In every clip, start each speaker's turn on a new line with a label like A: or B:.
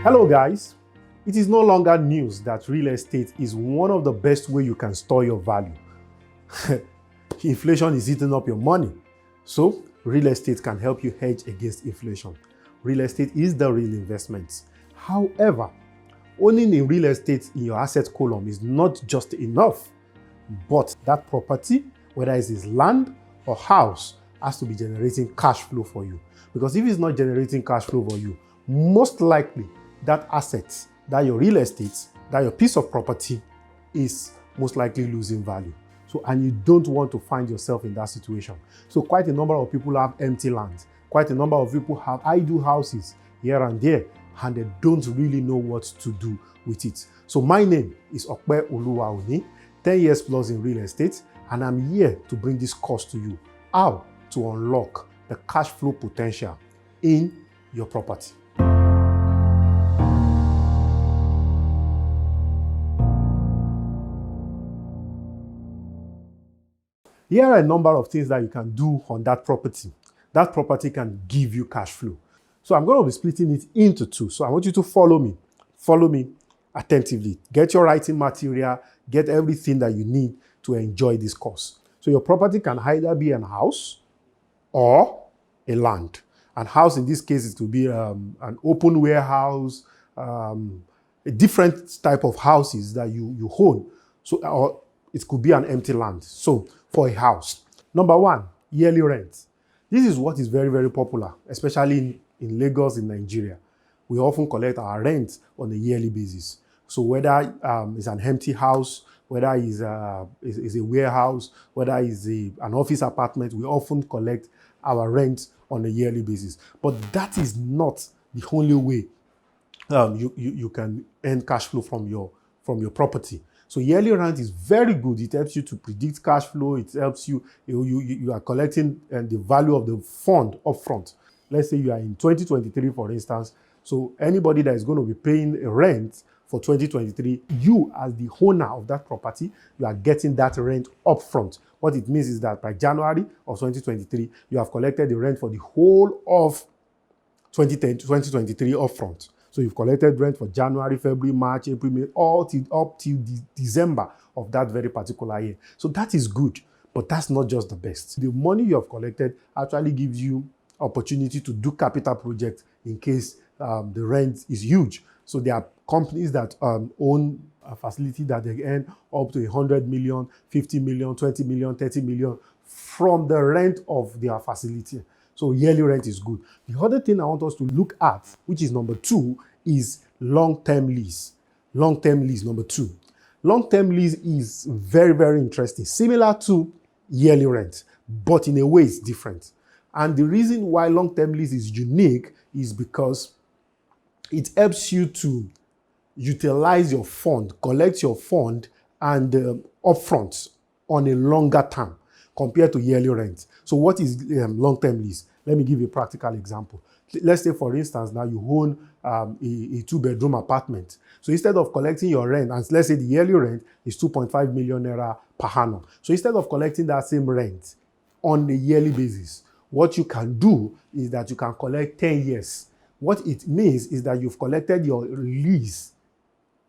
A: Hello guys, it is no longer news that real estate is one of the best ways you can store your value. Inflation is eating up your money, so real estate can help you hedge against inflation. Real estate is the real investment. However, owning a real estate in your asset column is not just enough, but that property, whether it's land or house, has to be generating cash flow for you. Because if it's not generating cash flow for you, most likely that asset, that your real estate, that your piece of property is most likely losing value. So, and you don't want to find yourself in that situation. So quite a number of people have empty land. Quite a number of people have idle houses here and there, and they don't really know what to do with it. So my name is Opeoluwa ONI, 10 years plus in real estate, and I'm here to bring this course to you, how to unlock the cash flow potential in your property. Here are a number of things that you can do on that property. That property can give you cash flow. So I'm going to be splitting it into two. So I want you to follow me. Follow me attentively. Get your writing material. Get everything that you need to enjoy this course. So your property can either be a house or a land. And house in this case is to be an open warehouse, a different type of houses that you own. So or it could be an empty land. So for a house, number one, yearly rent. This is what is very, very popular, especially in Lagos, in Nigeria. We often collect our rent on a yearly basis. So whether it's an empty house, whether it's a warehouse, whether it's an office apartment, we often collect our rent on a yearly basis. But that is not the only way you can earn cash flow from your property. So yearly rent is very good. It helps you to predict cash flow. It helps you are collecting the value of the fund upfront. Let's say you are in 2023, for instance. So anybody that is going to be paying a rent for 2023, you as the owner of that property, you are getting that rent upfront. What it means is that by January of 2023, you have collected the rent for the whole of 2023 upfront. So you've collected rent for January, February, March, April, May, up till December of that very particular year. So that is good, but that's not just the best. The money you have collected actually gives you opportunity to do capital projects in case the rent is huge. So there are companies that own a facility that they earn up to 100 million, 50 million, 20 million, 30 million from the rent of their facility. So yearly rent is good. The other thing I want us to look at, which is number two, is long-term lease. Long-term lease, number two. Long-term lease is very, very interesting. Similar to yearly rent, but in a way it's different. And the reason why long-term lease is unique is because it helps you to utilize your fund, collect your fund, and upfront on a longer term compared to yearly rent. So what is long-term lease? Let me give you a practical example. Let's say, for instance, now you own a two-bedroom apartment. So instead of collecting your rent, and let's say the yearly rent is 2.5 million naira per annum. So instead of collecting that same rent on a yearly basis, what you can do is that you can collect 10 years. What it means is that you've collected your lease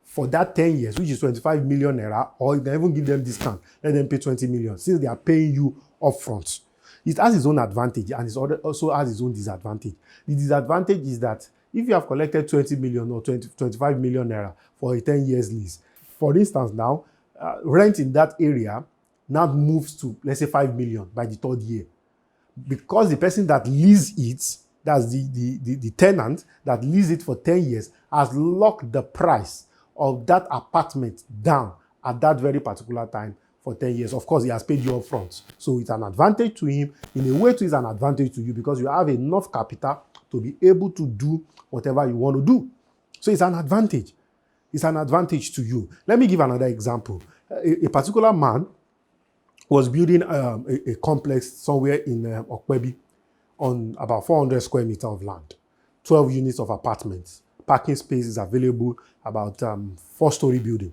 A: for that 10 years, which is 25 million naira, or you can even give them discount, let them pay 20 million, since they are paying you upfront. It has its own advantage, and it also has its own disadvantage. The disadvantage is that if you have collected 20 million or 25 million naira for a 10 years lease, for instance now, rent in that area now moves to, let's say, 5 million by the third year. Because the person that leases it, that's the tenant that leases it for 10 years, has locked the price of that apartment down at that very particular time for 10 years. Of course, he has paid you up front. So it's an advantage to him. In a way, it is an advantage to you because you have enough capital to be able to do whatever you want to do. So it's an advantage. It's an advantage to you. Let me give another example. A particular man was building a complex somewhere in Okpebi on about 400 square meters of land, 12 units of apartments. Parking space is available, about 4-story building.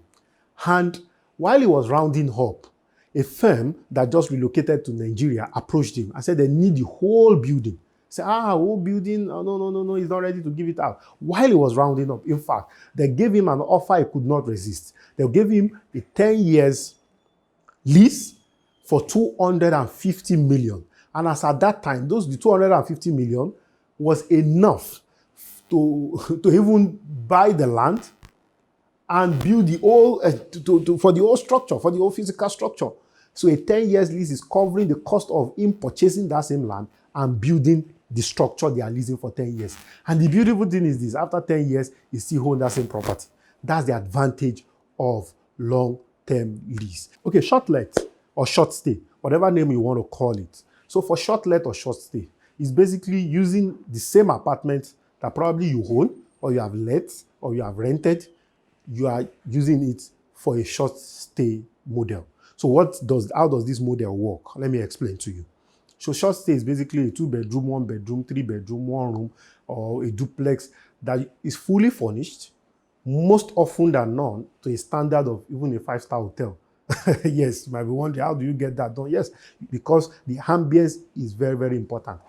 A: And while he was rounding up, a firm that just relocated to Nigeria approached him and said they need the whole building. Say, whole building, oh, no, he's not ready to give it out. While he was rounding up, in fact, they gave him an offer he could not resist. They gave him a 10 years lease for 250 million. And as at that time, the 250 million was enough to even buy the land and build the whole, for the whole structure, for the whole physical structure. So a 10 years lease is covering the cost of him purchasing that same land and building the structure they are leasing for 10 years. And the beautiful thing is this, after 10 years, he still owns that same property. That's the advantage of long-term lease. Okay, short let or short stay, whatever name you want to call it. So for short let or short stay, it's basically using the same apartment that probably you own or you have let or you have rented. You are using it for a short stay model. So how does this model work? Let me explain to you. So short stay is basically a 2-bedroom, 1-bedroom, 3-bedroom, 1-room, or a duplex that is fully furnished, most often than not, to a standard of even a 5-star hotel. Yes, you might be wondering, how do you get that done? Yes, because the ambience is very, very important.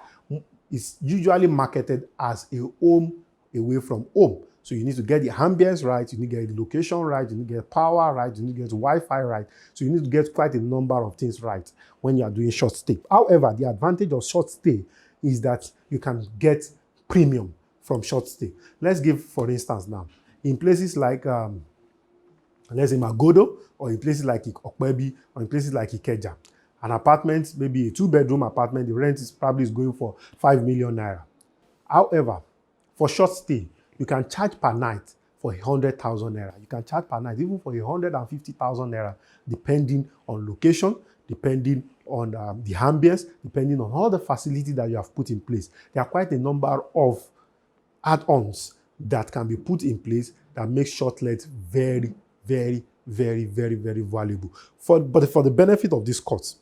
A: It's usually marketed as a home away from home. So you need to get the ambience right, you need to get the location right, you need to get power right, you need to get Wi-Fi right. So you need to get quite a number of things right when you are doing short stay. However, the advantage of short stay is that you can get premium from short stay. Let's give, for instance now, in places like, let's say Magodo, or in places like Okpebi, or in places like Ikeja, an apartment, maybe a 2-bedroom apartment, the rent is probably going for 5 million naira. However, for short stay, you can charge per night for 100,000 naira. You can charge per night even for 150,000 naira, depending on location, depending on the ambience, depending on all the facilities that you have put in place. There are quite a number of add-ons that can be put in place that make short let very, very, very, very, very valuable. But for the benefit of this course,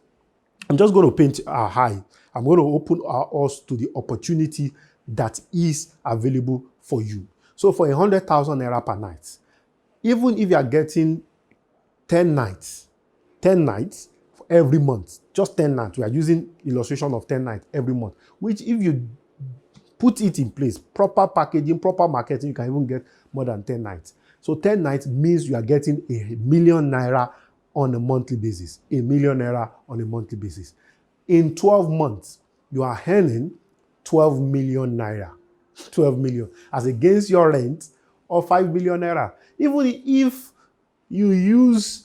A: I'm just going to paint our high. I'm going to open us to the opportunity that is available for you. So for 100,000 naira per night, even if you are getting 10 nights for every month, just 10 nights, we are using illustration of 10 nights every month, which if you put it in place, proper packaging, proper marketing, you can even get more than 10 nights. So 10 nights means you are getting 1 million naira on a monthly basis. 1 million naira on a monthly basis. In 12 months, you are earning 12 million naira. 12 million as against your rent of 5 million naira. Even if you use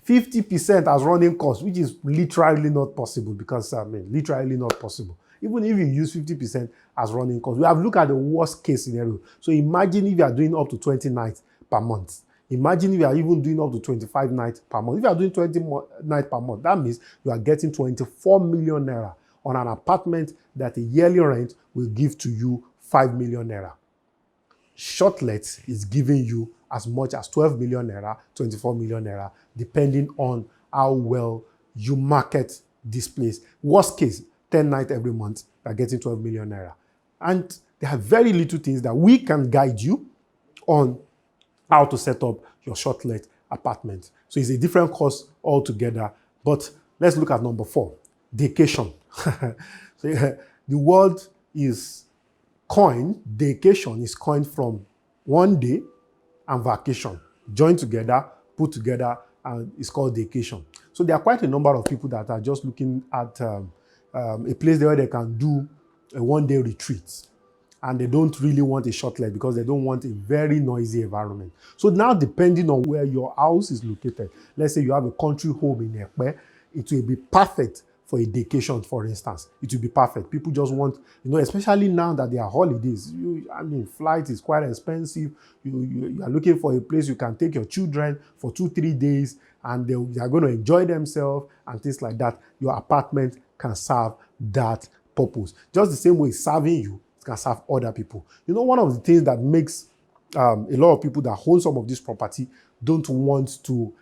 A: 50% as running cost, which is literally not possible, because literally not possible. Even if you use 50% as running cost, we have looked at the worst case scenario. So imagine if you are doing up to 20 nights per month. Imagine if you are even doing up to 25 nights per month. If you are doing 20 nights per month, that means you are getting 24 million naira on an apartment that a yearly rent will give to you 5 million naira. Shortlet is giving you as much as 12 million naira, 24 million naira, depending on how well you market this place. Worst case, 10 nights every month, you are getting 12 million naira. And there are very little things that we can guide you on how to set up your shortlet apartment. So it's a different course altogether. But let's look at number 4, Daycation. So the word is coined, Daycation is coined from one day and vacation. Joined together, put together, and it's called Daycation. So there are quite a number of people that are just looking at a place where they can do a one-day retreat. And they don't really want a shortlet because they don't want a very noisy environment. So now, depending on where your house is located, let's say you have a country home in Ekpe, it will be perfect for a Daycation, for instance. It will be perfect. People just want, especially now that they are holidays. Flight is quite expensive. You are looking for a place you can take your children for 2-3 days, and they are going to enjoy themselves and things like that. Your apartment can serve that purpose. Just the same way it's serving you, it can serve other people. One of the things that makes a lot of people that own some of this property don't want to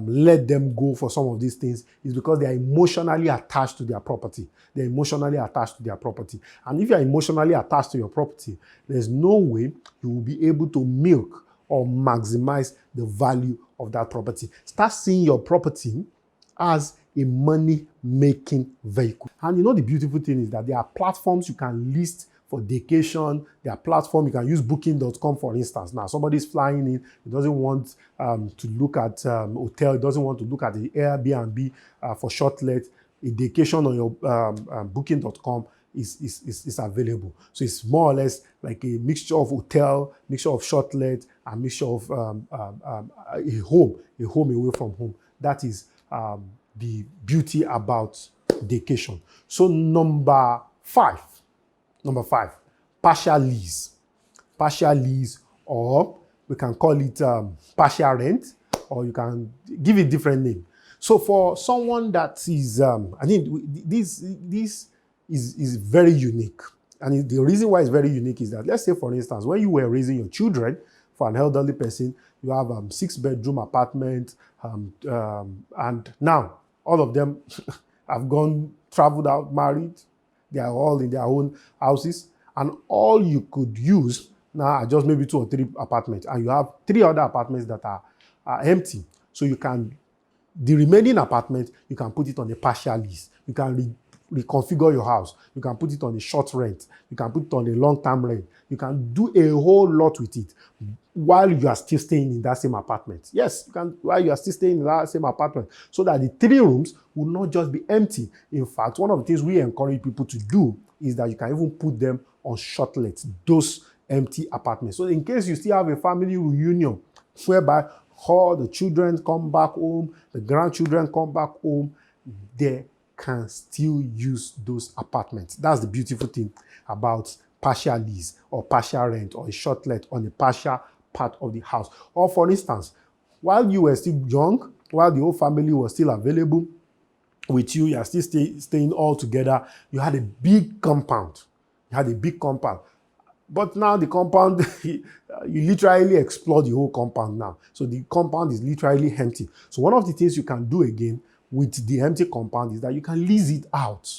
A: let them go for some of these things is because they are emotionally attached to their property. They're emotionally attached to their property. And if you're emotionally attached to your property, there's no way you will be able to milk or maximize the value of that property. Start seeing your property as a money-making vehicle. And you know the beautiful thing is that there are platforms you can list for Daycation. There are platforms you can use booking.com, for instance. Now, somebody's flying in, he doesn't want to look at hotel, he doesn't want to look at the Airbnb for short let. A Daycation on your booking.com is available. So it's more or less like a mixture of hotel, mixture of short let, and mixture of a home away from home. That is the beauty about Daycation. So number five, partial lease. Partial lease, or we can call it partial rent, or you can give it different name. So for someone that is, I think this is very unique. And the reason why it's very unique is that, let's say, for instance, when you were raising your children, for an elderly person, you have 6-bedroom apartment, and now all of them have traveled out, married. They are all in their own houses, and all you could use now are just maybe 2 or 3 apartments, and you have 3 other apartments that are empty. So the remaining apartment, you can put it on a partial lease. You can reconfigure your house. You can put it on a short rent. You can put it on a long-term rent. You can do a whole lot with it while you are still staying in that same apartment. Yes, you can, while you are still staying in that same apartment, so that the 3 rooms will not just be empty. In fact, one of the things we encourage people to do is that you can even put them on short let, those empty apartments. So in case you still have a family reunion whereby all the children come back home, the grandchildren come back home, they can still use those apartments. That's the beautiful thing about partial lease or partial rent or a short let on a partial part of the house. Or for instance, while you were still young, while the whole family was still available with you, you are still staying all together, you had a big compound. But now the compound, you literally explore the whole compound now. So the compound is literally empty. So one of the things you can do again with the empty compound is that you can lease it out.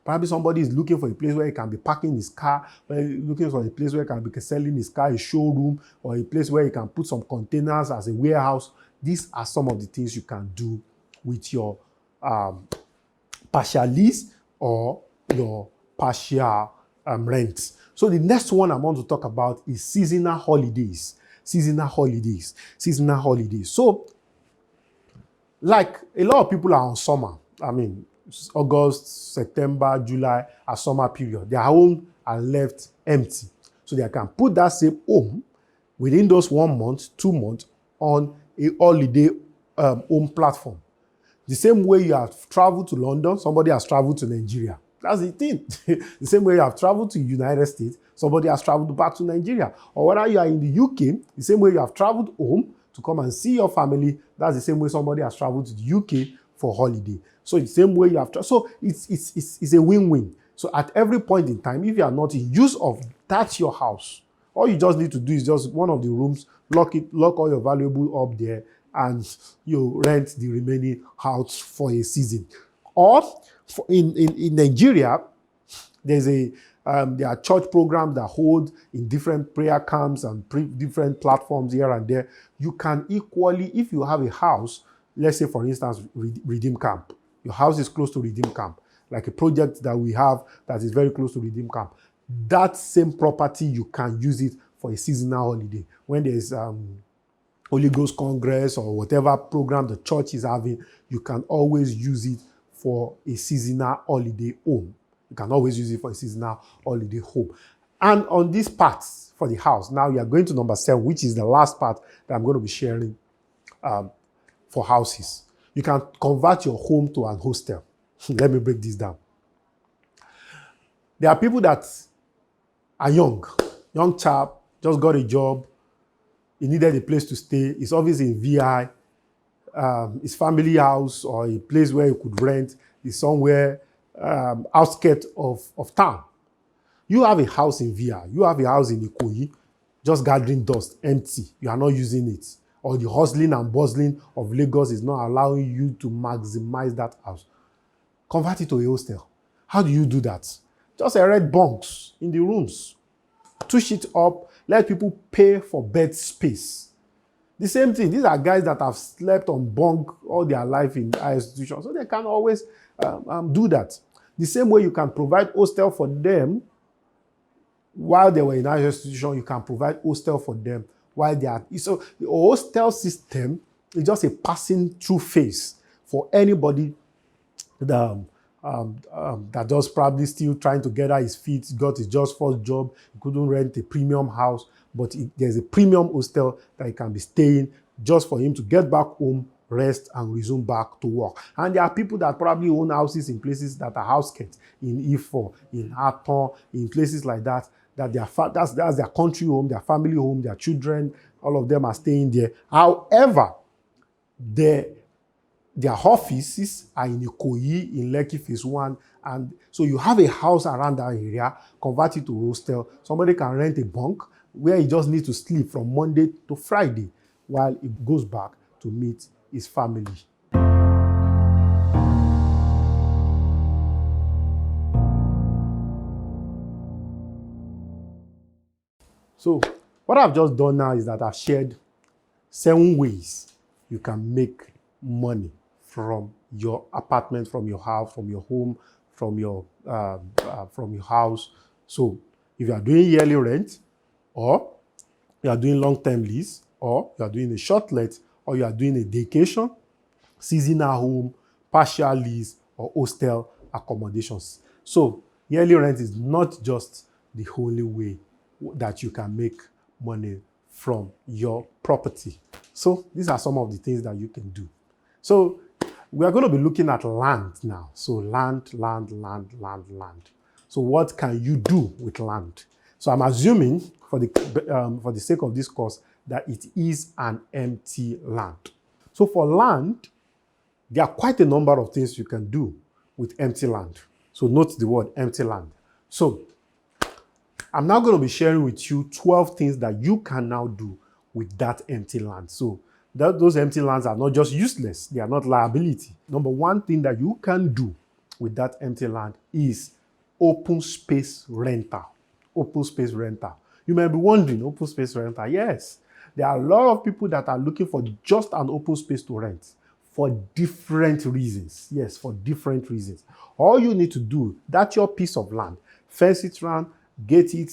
A: Probably somebody is looking for a place where he can be parking his car, looking for a place where he can be selling his car, a showroom, or a place where he can put some containers as a warehouse. These are some of the things you can do with your partial lease or your partial rent. So the next one I want to talk about is seasonal holidays. So, like a lot of people are on summer. I mean, August, September, July are summer period. Their home are left empty. So they can put that same home within those 1 month, 2 months on a holiday home platform. The same way you have traveled to London, somebody has traveled to Nigeria. That's the thing. The same way you have traveled to the United States, somebody has traveled back to Nigeria. Or whether you are in the UK, the same way you have traveled home to come and see your family, that's the same way somebody has traveled to the UK for holiday. So the same way you have so it's a win-win. So at every point in time, if you are not in use of that's your house, all you just need to do is just one of the rooms, lock all your valuable up there, and you rent the remaining house for a season. Or in Nigeria, there are church programs that hold in different prayer camps and different platforms here and there. You can equally, if you have a house, let's say for instance, Redeem Camp. Your house is close to Redeem Camp, like a project that we have that is very close to Redeem Camp. That same property, you can use it for a seasonal holiday. When there's Holy Ghost Congress or whatever program the church is having, you can always use it for a seasonal holiday home. And on this part for the house, now you are going to number 7, which is the last part that I'm going to be sharing for houses. You can convert your home to an hostel. Let me break this down. There are people that are young chap, just got a job, he needed a place to stay, he's obviously in VI, his family house or a place where he could rent is somewhere outskirts of town. You have a house in VI, you have a house in Ikoyi, just gathering dust, empty, you are not using it. Or the hustling and bustling of Lagos is not allowing you to maximize that house. Convert it to a hostel. How do you do that? Just erect bunks in the rooms. Touch it up, let people pay for bed space. The same thing, these are guys that have slept on bunk all their life in higher institutions, so they can always do that. The same way you can provide hostel for them while they were in higher institution, you can provide hostel for them while they are. So the hostel system is just a passing through phase for anybody that that just probably still trying to get his feet, got his just first job, he couldn't rent a premium house, but there's a premium hostel that he can be staying just for him to get back home, rest, and resume back to work. And there are people that probably own houses in places that are outskirts, in Ifo, in Aton, in places like that, that that's their country home, their family home, their children, all of them are staying there. However, their offices are in Ikoyi, in Lekki Phase 1, and so you have a house around that area, convert it to hostel. Somebody can rent a bunk where he just needs to sleep from Monday to Friday while he goes back to meet his family. So what I've just done now is that I've shared 7 ways you can make money from your apartment, from your house, from your home, from your house. So if you are doing yearly rent, or you are doing long-term lease, or you are doing a short let, or you are doing a daycation, seasonal home, partial lease, or hostel accommodations. So yearly rent is not just the only way that you can make money from your property. So these are some of the things that you can do. So we are going to be looking at land now. So land. So what can you do with land? So I'm assuming, for the sake of this course, that it is an empty land. So for land, there are quite a number of things you can do with empty land. So note the word empty land. So I'm now going to be sharing with you 12 things that you can now do with that empty land. So those empty lands are not just useless, they are not liability. Number one thing that you can do with that empty land is open space rental. Open space rental. You may be wondering, open space rental? Yes, there are a lot of people that are looking for just an open space to rent for different reasons. Yes, for different reasons. All you need to do, that's your piece of land, fence it around, gate it,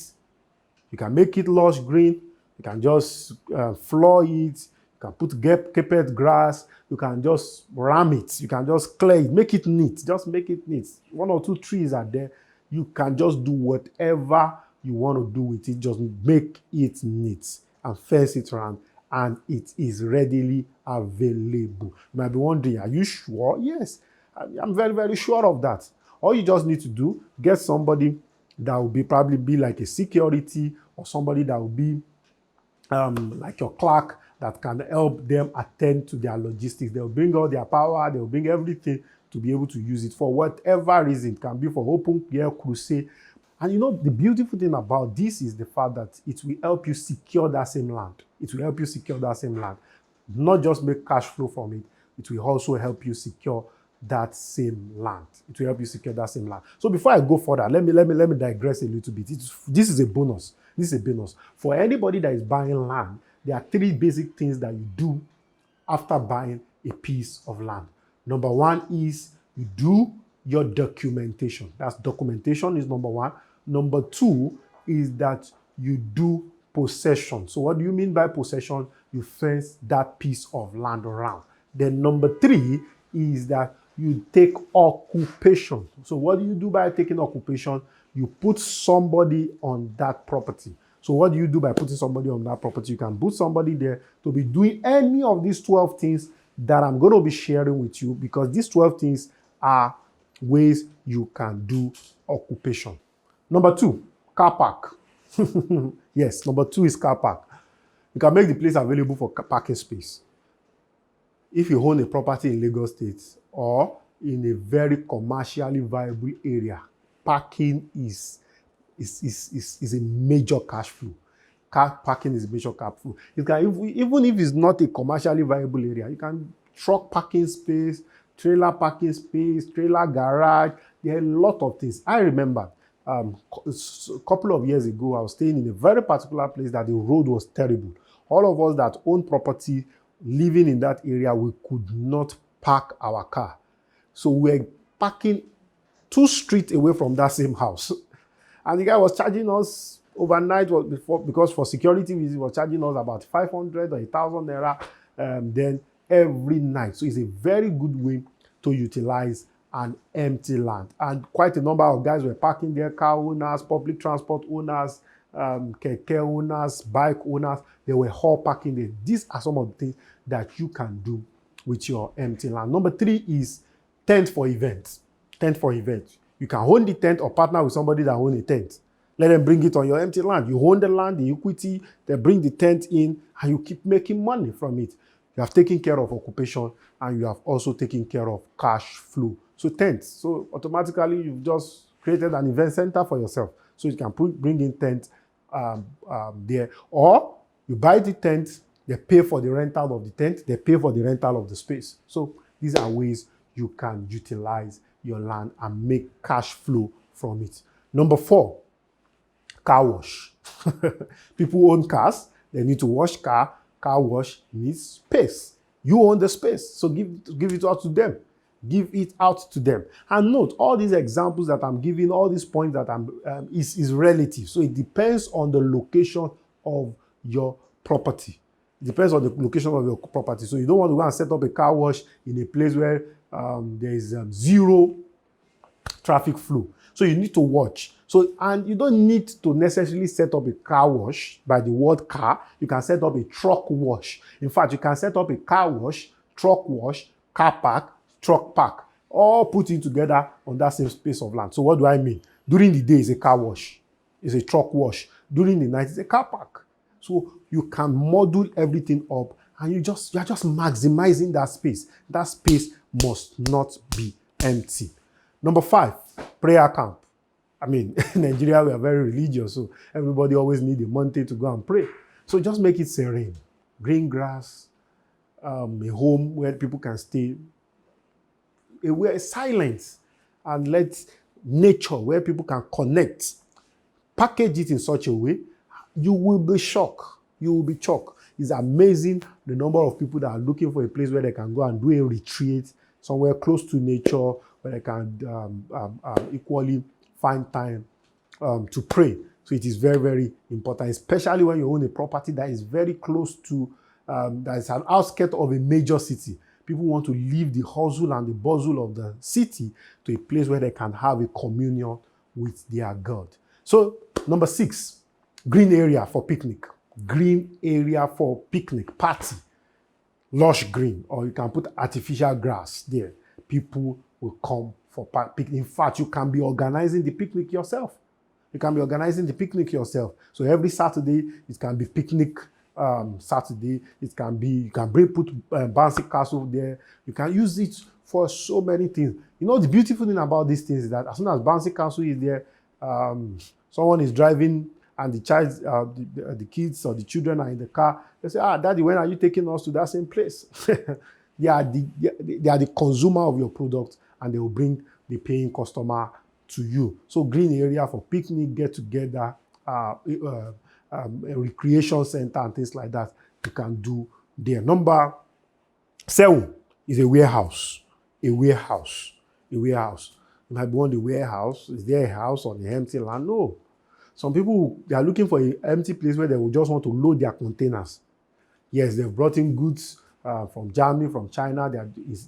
A: you can make it lush green, you can just floor it, you can put carpet grass, you can just ram it, you can just clear it, make it neat, just make it neat. 1 or 2 trees are there, you can just do whatever you want to do with it, just make it neat and fence it around, and it is readily available. You might be wondering, are you sure? Yes, I'm very, very sure of that. All you just need to do, get somebody that will probably be like a security, or somebody that will be like your clerk that can help them attend to their logistics. They'll bring all their power, they'll bring everything to be able to use it for whatever reason. It can be for open air crusade. And you know, the beautiful thing about this is the fact that it will help you secure that same land. It will help you secure that same land. Not just make cash flow from it, it will also help you secure that same land. It will help you secure that same land. So before I go further, let me digress a little bit. This is a bonus. This is a bonus. For anybody that is buying land, there are 3 basic things that you do after buying a piece of land. Number 1 is you do your documentation. That's documentation is number 1. Number 2 is that you do possession. So what do you mean by possession? You fence that piece of land around. Then number 3 is that you take occupation. So what do you do by taking occupation? You put somebody on that property. So what do you do by putting somebody on that property? You can put somebody there to be doing any of these 12 things that I'm going to be sharing with you, because these 12 things are ways you can do occupation. Number 2, car park. Yes, number 2 is car park. You can make the place available for parking space. If you own a property in Lagos State or in a very commercially viable area, parking is a major cash flow. Car parking is a major cash flow. You can, even if it's not a commercially viable area, you can truck parking space, trailer parking space, trailer garage. There are a lot of things. I remember a couple of years ago, I was staying in a very particular place that the road was terrible. All of us that own property living in that area, we could not park our car. So we're parking 2 streets away from that same house. And the guy was charging us overnight because for security reasons, he was charging us about 500 or 1,000 naira then every night. So it's a very good way to utilize an empty land. And quite a number of guys were parking there, car owners, public transport owners, keke owners, bike owners. They were all parking there. These are some of the things that you can do with your empty land. Number 3 is tent for events. Tent for events. You can own the tent or partner with somebody that owns a tent. Let them bring it on your empty land. You own the land, the equity, they bring the tent in, and you keep making money from it. You have taken care of occupation, and you have also taken care of cash flow. So tents. So automatically, you've just created an event center for yourself. So you can bring in tent there. Or you buy the tent, they pay for the rental of the tent, they pay for the rental of the space. So these are ways you can utilize your land and make cash flow from it. Number 4, car wash. People own cars, they need to wash car. Car wash needs space. You own the space, so give it out to them. Give it out to them. And note, all these examples that I'm giving, all these points that I'm is relative. So it depends on the location of your property. It depends on the location of your property. So you don't want to go and set up a car wash in a place where there is zero traffic flow. So you need to watch. So, and you don't need to necessarily set up a car wash by the word car. You can set up a truck wash. In fact, you can set up a car wash, truck wash, car park, truck park, all put it together on that same space of land. So what do I mean? During the day, it's a car wash. It's a truck wash. During the night, it's a car park. So you can model everything up, and you're just maximizing that space. That space must not be empty. Number 5, prayer camp. I mean, in Nigeria, we are very religious, so everybody always needs a Monday to go and pray. So just make it serene. Green grass, a home where people can stay, a silence, and let nature where people can connect. Package it in such a way, you will be shocked. You will be shocked. It's amazing the number of people that are looking for a place where they can go and do a retreat, somewhere close to nature, where they can equally find time to pray. So it is very, very important, especially when you own a property that is very close to, that is an outskirt of a major city. People want to leave the hustle and the bustle of the city to a place where they can have a communion with their God. So number 6, green area for picnic. Green area for picnic, party. Lush green, or you can put artificial grass there. People will come for picnic. In fact, you can be organizing the picnic yourself. You can be organizing the picnic yourself. So every Saturday, it can be picnic Saturday. It can be, you can put bouncy castle there. You can use it for so many things. You know, the beautiful thing about these things is that as soon as bouncy castle is there, someone is driving and the child, the kids or the children are in the car. They say, Daddy, when are you taking us to that same place? they are the consumer of your product, and they will bring the paying customer to you. So green area for picnic, get together, a recreation center and things like that, you can do there. Number 7 is a warehouse. A warehouse. A warehouse. You might want the warehouse. Is there a house on the empty land? No. Some people, they are looking for an empty place where they will just want to load their containers. Yes, they've brought in goods from Germany, from China.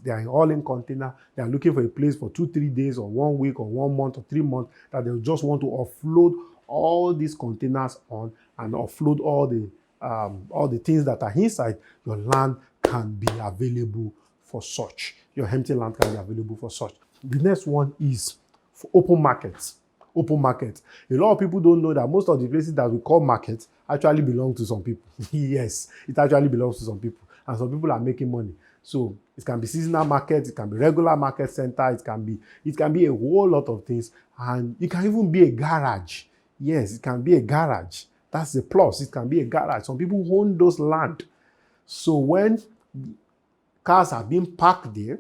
A: They are all in container. They are looking for a place for 2-3 days or 1 week or 1 month or 3 months that they just want to offload all these containers on and offload all the things that are inside. Your land can be available for such. Your empty land can be available for such. The next one is for open markets. Open market. A lot of people don't know that most of the places that we call markets actually belong to some people. Yes, it actually belongs to some people. And some people are making money. So it can be seasonal market, it can be regular market center, it can be a whole lot of things. And it can even be a garage. Yes, it can be a garage. That's the plus. It can be a garage. Some people own those land. So when cars are being parked there,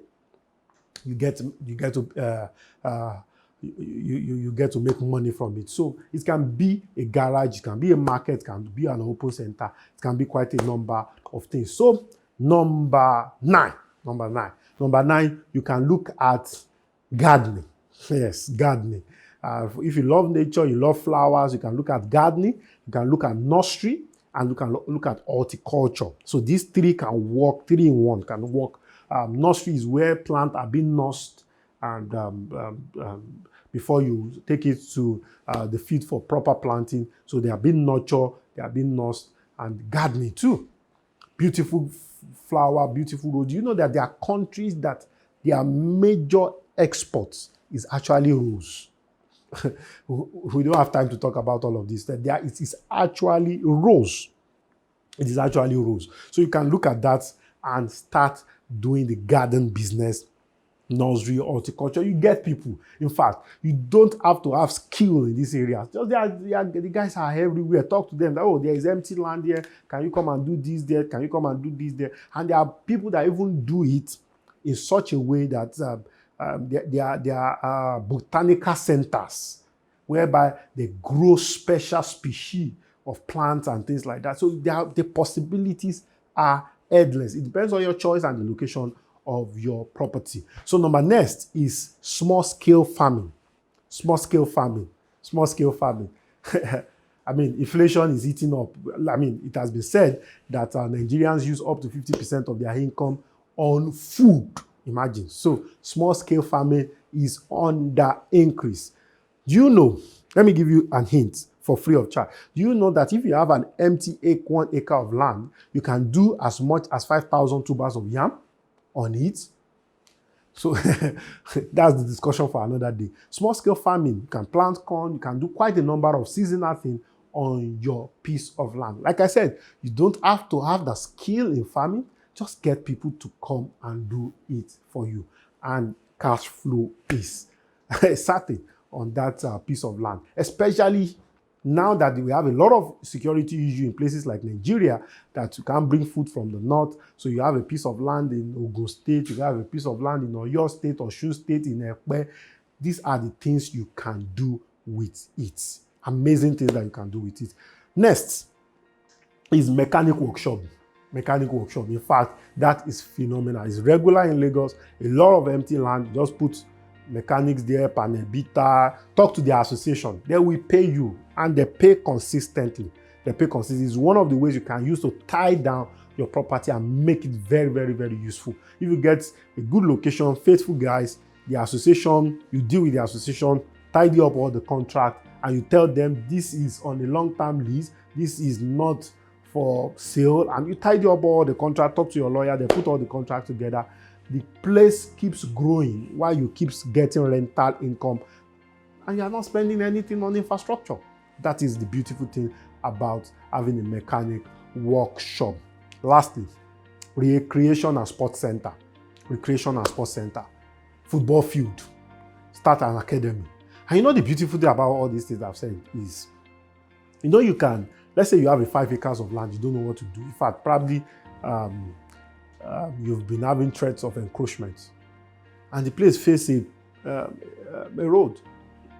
A: you get to you get to make money from it. So it can be a garage, it can be a market, it can be an open center, it can be quite a number of things. So number nine, you can look at gardening. Yes, gardening. If you love nature, you love flowers, you can look at gardening, you can look at nursery, and you can look at horticulture. So these three can work, 3 in 1 can work. Nursery is where plants are being nursed and before you take it to the field for proper planting. So they are being nurtured, they are being nursed, and gardening too. Beautiful flower, beautiful road. You know that there are countries that their major exports is actually rose. We don't have time to talk about all of this. It is actually rose. It is actually rose. So you can look at that and start doing the garden business, nursery, horticulture. You get people. In fact, you don't have to have skill in this area. Just the guys are everywhere. Talk to them. Oh, there is empty land here. Can you come and do this there? Can you come and do this there? And there are people that even do it in such a way that there are botanical centers whereby they grow special species of plants and things like that. So the possibilities are endless. It depends on your choice and the location of your property. So next is small-scale farming. Small-scale farming. Small-scale farming. I mean, inflation is eating up. I mean, it has been said that Nigerians use up to 50% of their income on food. Imagine. So small-scale farming is on the increase. Do you know, let me give you a hint for free of charge. Do you know that if you have an empty 1 acre of land, you can do as much as 5,000 tubers of yam on it? So that's the discussion for another day. Small-scale farming, you can plant corn, you can do quite a number of seasonal things on your piece of land. Like I said, you don't have to have the skill in farming. Just get people to come and do it for you. And cash flow is certain on that piece of land. Especially now that we have a lot of security issue in places like Nigeria, that you can't bring food from the north. So you have a piece of land in Ogun State, you have a piece of land in Oyo State, Osun State, in Ekpe. These are the things you can do with it. Amazing things that you can do with it. Next is mechanic workshop. Mechanic workshop. In fact, that is phenomenal. It's regular in Lagos. A lot of empty land. Just put mechanics there, panel beater, talk to the association. They will pay you, and they pay consistently. They pay consistently. It's one of the ways you can use to tie down your property and make it very, very, very useful. If you get a good location, faithful guys, the association, you deal with the association, tidy up all the contract, and you tell them this is on a long-term lease, this is not for sale, and you tidy up all the contract, talk to your lawyer, they put all the contract together. The place keeps growing while you keep getting rental income, and you are not spending anything on infrastructure. That is the beautiful thing about having a mechanic workshop. Lastly, recreation and sports center. Recreation and sports center. Football field. Start an academy. And you know the beautiful thing about all these things I've said is, you know, you can, let's say you have a 5 acres of land, you don't know what to do. In fact, probably you've been having threats of encroachment, and the place faces a road.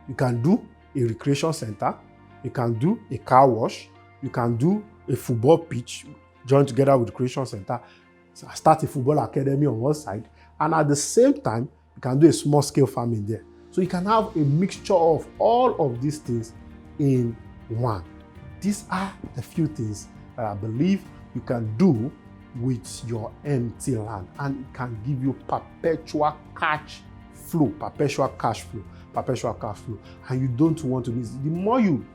A: You can do a recreation center, you can do a car wash, you can do a football pitch, join together with the recreation center, start a football academy on one side, and at the same time, you can do a small scale farming there. So you can have a mixture of all of these things in one. These are the few things that I believe you can do with your empty land, and it can give you perpetual cash flow, and you don't want to miss it. The more you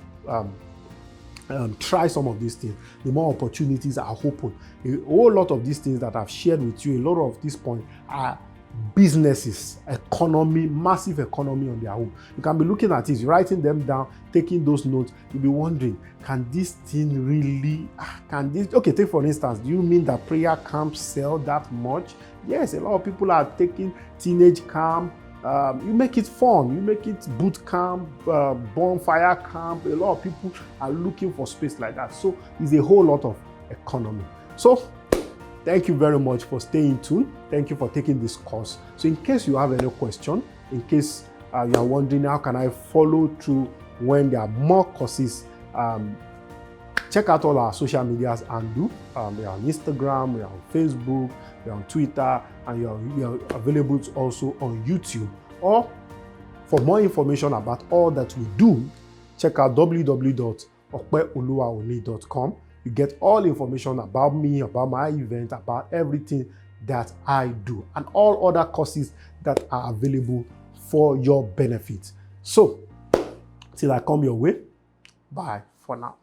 A: try some of these things, the more opportunities are open. A whole lot of these things that I've shared with you, a lot of these points are businesses, economy, massive economy on their own. You can be looking at it, writing them down, taking those notes. You'll be wondering, can this thing really, okay, take for instance, do you mean that prayer camps sell that much? Yes, a lot of people are taking teenage camp. You make it fun, you make it boot camp, bonfire camp. A lot of people are looking for space like that. So it's a whole lot of economy. So thank you very much for staying tuned. Thank you for taking this course. So in case you have any question, in case you are wondering how can I follow through when there are more courses, check out all our social medias and do. We are on Instagram, we are on Facebook, we are on Twitter, and we are available also on YouTube. Or for more information about all that we do, check out www.opeoluwaoni.com. You get all information about me, about my event, about everything that I do, and all other courses that are available for your benefit. So, till I come your way, bye for now.